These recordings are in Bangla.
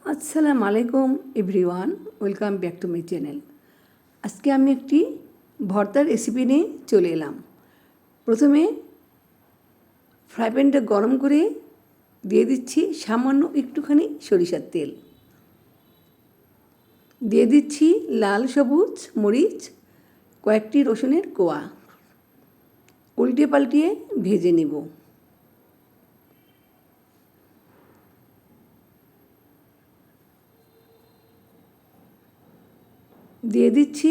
আসসালামু আলাইকুম everyone, welcome back to my channel. আজকে আমি একটি ভর্তার রেসিপি নিয়ে চলে এলাম। প্রথমে ফ্রাই প্যানটা গরম করে দিয়ে দিচ্ছি সামান্য একটুখানি সরিষার তেল, দিয়ে দিচ্ছি লাল সবুজ মরিচ, কয়েকটি রসুনের কোয়া, উল্টে পাল্টিয়ে ভেজে নেব। দিয়ে দিচ্ছি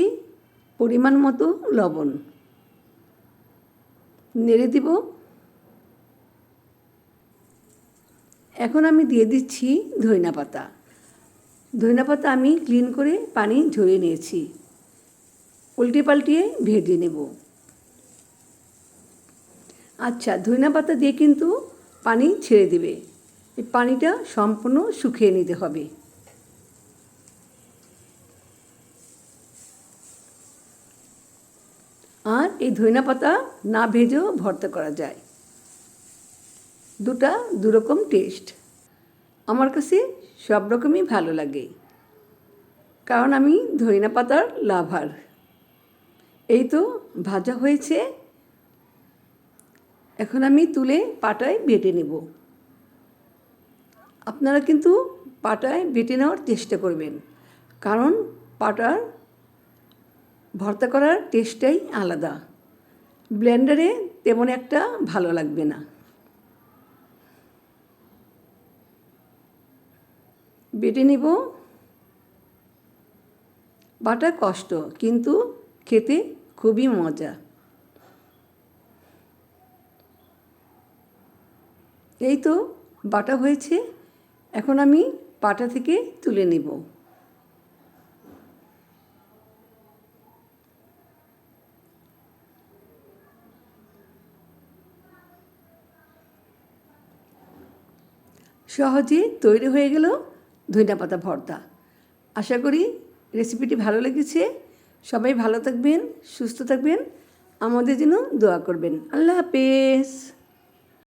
পরিমাণ মতো লবণ, নেড়ে দিব। এখন আমি দিয়ে দিচ্ছি ধনিয়া পাতা। ধনিয়া পাতা আমি ক্লিন করে পানি ঝরিয়ে নিয়েছি, উল্টে পাল্টিয়ে ভেজে নেব। আচ্ছা, ধনিয়া পাতা দিয়ে কিন্তু পানি ছেড়ে দেবে, এই পানিটা সম্পূর্ণ শুকিয়ে নিতে হবে। আর এই ধনিয়া পাতা না ভেজেও ভর্তা করা যায়, দুরকম টেস্ট। আমার কাছে সব রকমই ভালো লাগে, কারণ আমি ধনিয়া পাতার লাভার। এই তো ভাজা হয়েছে, এখন আমি তুলে পাটায় বেটে নেব। আপনারা কিন্তু পাটায় বেটে নেওয়ার চেষ্টা করবেন, কারণ পাটার ভর্তা করার টেস্টটাই আলাদা। ব্লেন্ডারে তেমন একটা ভালো লাগবে না। বেটে নেব। বাটা কষ্ট, কিন্তু খেতে খুবই মজা। এই তো বাটা হয়েছে, এখন আমি পাটা থেকে তুলে নেব। সহজে তৈরি হয়ে গেল ধনিয়া পাতা ভর্তা। আশা করি রেসিপিটি ভালো লেগেছে। সবাই ভালো থাকবেন, সুস্থ থাকবেন, আমাদের জন্য দোয়া করবেন। আল্লাহ হাফেজ।